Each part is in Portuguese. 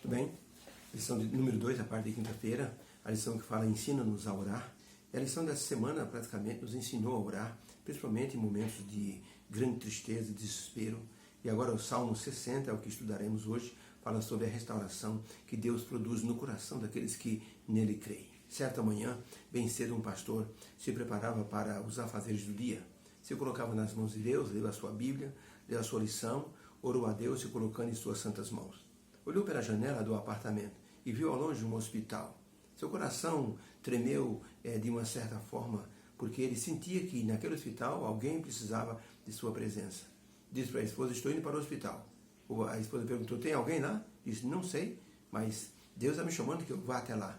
Tudo bem? Lição de número 2, a parte de quinta-feira, a lição que fala ensina-nos a orar. E a lição dessa semana praticamente nos ensinou a orar, principalmente em momentos de grande tristeza e desespero. E agora o Salmo 60 é o que estudaremos hoje, fala sobre a restauração que Deus produz no coração daqueles que nele creem. Certa manhã, bem cedo, um pastor se preparava para os afazeres do dia. Se colocava nas mãos de Deus, leu a sua Bíblia, leu a sua lição, orou a Deus se colocando em suas santas mãos. Olhou pela janela do apartamento e viu ao longe um hospital. Seu coração tremeu de uma certa forma, porque ele sentia que naquele hospital alguém precisava de sua presença. Disse para a esposa: estou indo para o hospital. A esposa perguntou: tem alguém lá? Disse: não sei, mas Deus está me chamando que eu vá até lá.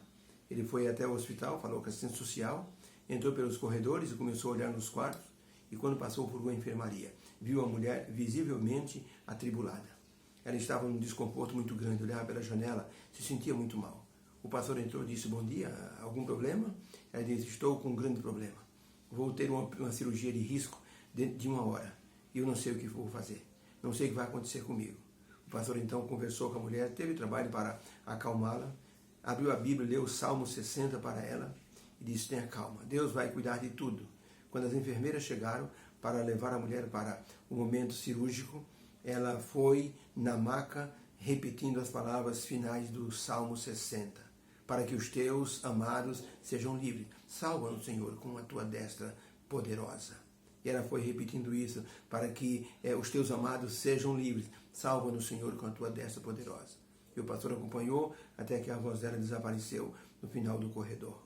Ele foi até o hospital, falou com a assistente social, entrou pelos corredores e começou a olhar nos quartos, e quando passou por uma enfermaria, viu a mulher visivelmente atribulada. Ela estava num desconforto muito grande, olhava pela janela, se sentia muito mal. O pastor entrou e disse: bom dia, algum problema? Ela disse: estou com um grande problema. Vou ter uma cirurgia de risco dentro de 1 hora e eu não sei o que vou fazer, não sei o que vai acontecer comigo. O pastor então conversou com a mulher, teve trabalho para acalmá-la, abriu a Bíblia, leu o Salmo 60 para ela e disse: tenha calma, Deus vai cuidar de tudo. Quando as enfermeiras chegaram para levar a mulher para o momento cirúrgico, ela foi na maca repetindo as palavras finais do Salmo 60. Para que os teus amados sejam livres. Salva-nos, Senhor, com a tua destra poderosa. E ela foi repetindo isso, para que os teus amados sejam livres. Salva-nos, Senhor, com a tua destra poderosa. E o pastor acompanhou até que a voz dela desapareceu no final do corredor.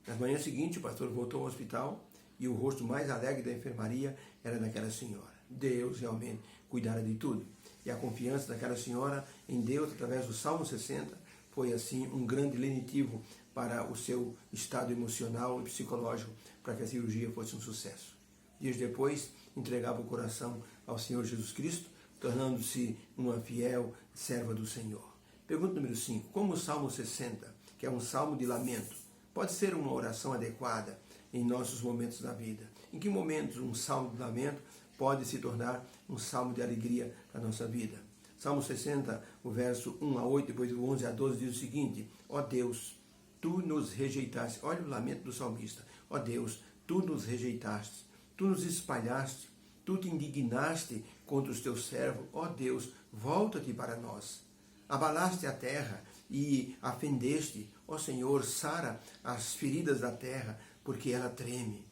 Na manhã seguinte, o pastor voltou ao hospital e o rosto mais alegre da enfermaria era daquela senhora. Deus realmente cuidara de tudo. E a confiança daquela senhora em Deus, através do Salmo 60, foi assim um grande lenitivo para o seu estado emocional e psicológico, para que a cirurgia fosse um sucesso. Dias depois, entregava o coração ao Senhor Jesus Cristo, tornando-se uma fiel serva do Senhor. Pergunta número 5. Como o Salmo 60, que é um salmo de lamento, pode ser uma oração adequada em nossos momentos da vida? Em que momentos um salmo de lamento pode se tornar um salmo de alegria para a nossa vida? Salmo 60, o verso 1 a 8, depois do 11 a 12, diz o seguinte: ó Deus, tu nos rejeitaste. Olha o lamento do salmista. Ó Deus, tu nos rejeitaste, tu nos espalhaste, tu te indignaste contra os teus servos. Ó Deus, volta-te para nós. Abalaste a terra e a fendeste. Ó Senhor, sara as feridas da terra, porque ela treme.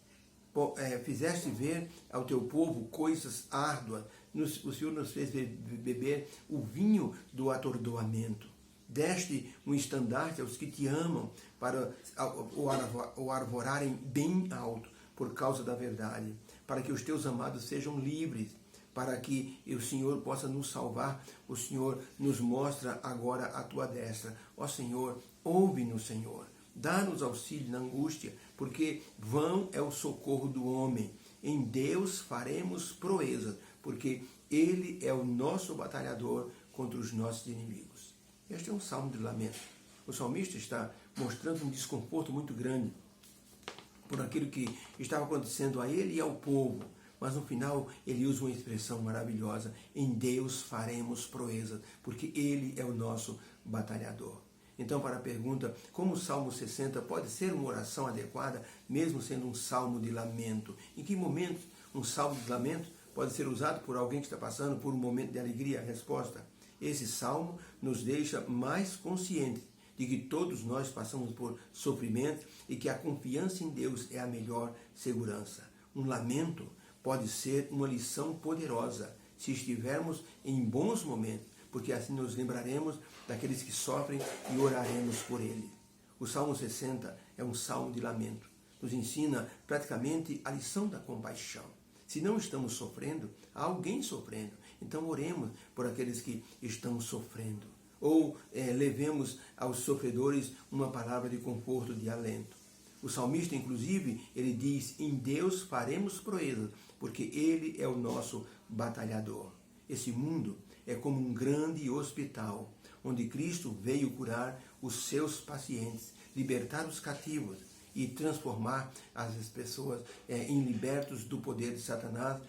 Fizeste ver ao teu povo coisas árduas. O Senhor nos fez beber o vinho do atordoamento. Deste um estandarte aos que te amam, para o arvorarem bem alto por causa da verdade, para que os teus amados sejam livres, para que o Senhor possa nos salvar. O Senhor nos mostra agora a tua destra. Ó Senhor, ouve-nos, Senhor. Dá-nos auxílio na angústia, porque vão é o socorro do homem. Em Deus faremos proezas, porque Ele é o nosso batalhador contra os nossos inimigos. Este é um salmo de lamento. O salmista está mostrando um desconforto muito grande por aquilo que estava acontecendo a ele e ao povo. Mas no final ele usa uma expressão maravilhosa: em Deus faremos proezas, porque Ele é o nosso batalhador. Então, para a pergunta, como o Salmo 60 pode ser uma oração adequada, mesmo sendo um salmo de lamento? Em que momento um salmo de lamento pode ser usado por alguém que está passando por um momento de alegria? A resposta: esse salmo nos deixa mais conscientes de que todos nós passamos por sofrimento e que a confiança em Deus é a melhor segurança. Um lamento pode ser uma lição poderosa se estivermos em bons momentos, porque assim nos lembraremos daqueles que sofrem e oraremos por ele. O Salmo 60 é um salmo de lamento. Nos ensina praticamente a lição da compaixão. Se não estamos sofrendo, há alguém sofrendo. Então oremos por aqueles que estão sofrendo. Ou levemos aos sofredores uma palavra de conforto, de alento. O salmista, inclusive, ele diz: em Deus faremos proezas, porque Ele é o nosso batalhador. Esse mundo é como um grande hospital, onde Cristo veio curar os seus pacientes, libertar os cativos e transformar as pessoas em libertos do poder de Satanás,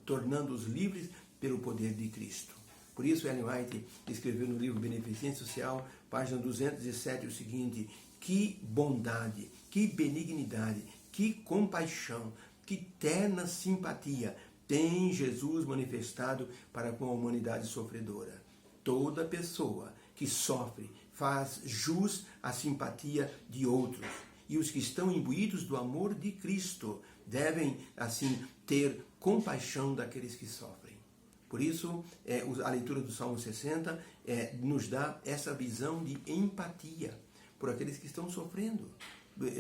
tornando-os livres pelo poder de Cristo. Por isso, Ellen White escreveu no livro Beneficência Social, página 207, o seguinte: que bondade, que benignidade, que compaixão, que terna simpatia tem Jesus manifestado para com a humanidade sofredora. Toda pessoa que sofre faz jus à simpatia de outros. E os que estão imbuídos do amor de Cristo devem, assim, ter compaixão daqueles que sofrem. Por isso, a leitura do Salmo 60 nos dá essa visão de empatia por aqueles que estão sofrendo.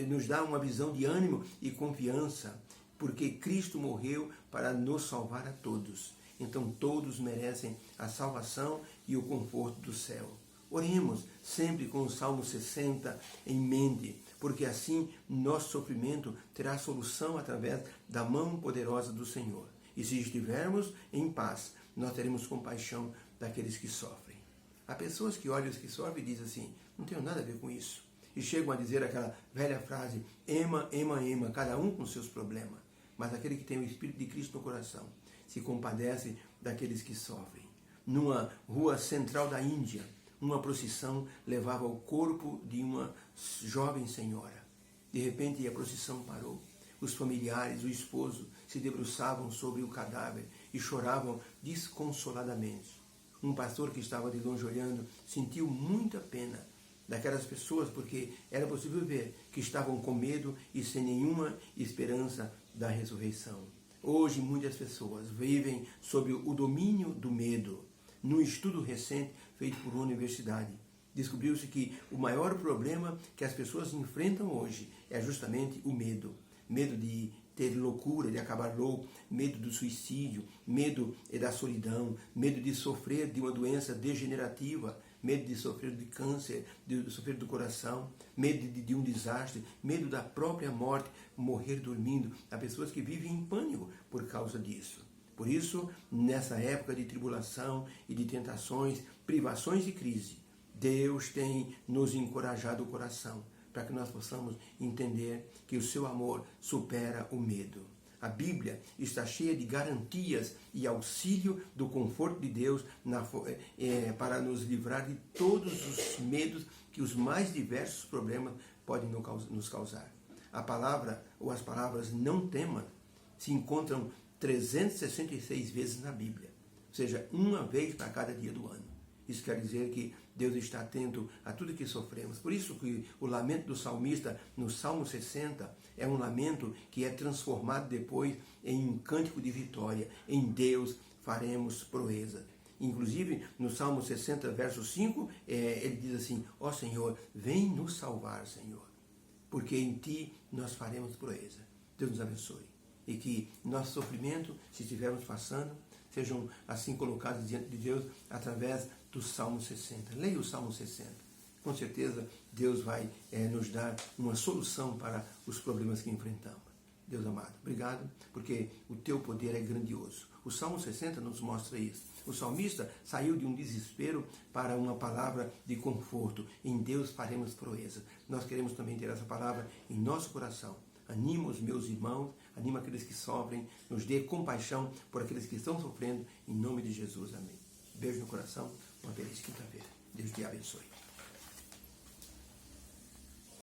Nos dá uma visão de ânimo e confiança, porque Cristo morreu para nos salvar a todos. Então todos merecem a salvação e o conforto do céu. Oremos sempre com o Salmo 60 em mente, porque assim nosso sofrimento terá solução através da mão poderosa do Senhor. E se estivermos em paz, nós teremos compaixão daqueles que sofrem. Há pessoas que olham os que sofrem e dizem assim: não tenho nada a ver com isso. E chegam a dizer aquela velha frase: ema, ema, ema, cada um com seus problemas. Mas aquele que tem o Espírito de Cristo no coração se compadece daqueles que sofrem. Numa rua central da Índia, uma procissão levava o corpo de uma jovem senhora. De repente a procissão parou. Os familiares, o esposo, se debruçavam sobre o cadáver e choravam desconsoladamente. Um pastor que estava de longe olhando sentiu muita pena daquelas pessoas, porque era possível ver que estavam com medo e sem nenhuma esperança da ressurreição. Hoje muitas pessoas vivem sob o domínio do medo. Num estudo recente feito por uma universidade, descobriu-se que o maior problema que as pessoas enfrentam hoje é justamente o medo. Medo de ter loucura, de acabar louco, medo do suicídio, medo da solidão, medo de sofrer de uma doença degenerativa, medo de sofrer de câncer, de sofrer do coração, medo de um desastre, medo da própria morte, morrer dormindo. Há pessoas que vivem em pânico por causa disso. Por isso, nessa época de tribulação e de tentações, privações e crise, Deus tem nos encorajado o coração para que nós possamos entender que o seu amor supera o medo. A Bíblia está cheia de garantias e auxílio do conforto de Deus para nos livrar de todos os medos que os mais diversos problemas podem nos causar. A palavra ou as palavras não tema se encontram 366 vezes na Bíblia, ou seja, uma vez para cada dia do ano. Isso quer dizer que Deus está atento a tudo que sofremos. Por isso que o lamento do salmista no Salmo 60 é um lamento que é transformado depois em um cântico de vitória. Em Deus faremos proeza. Inclusive, no Salmo 60, verso 5, ele diz assim: ó Senhor, vem nos salvar, Senhor, porque em Ti nós faremos proeza. Deus nos abençoe. E que nosso sofrimento, se estivermos passando, sejam assim colocados diante de Deus através do Salmo 60. Leia o Salmo 60. Com certeza Deus vai nos dar uma solução para os problemas que enfrentamos. Deus amado, obrigado, porque o Teu poder é grandioso. O Salmo 60 nos mostra isso. O salmista saiu de um desespero para uma palavra de conforto. Em Deus faremos proeza. Nós queremos também ter essa palavra em nosso coração. Anima os meus irmãos, anima aqueles que sofrem, nos dê compaixão por aqueles que estão sofrendo, em nome de Jesus. Amém. Beijo no coração, uma feliz quinta-feira. Deus te abençoe.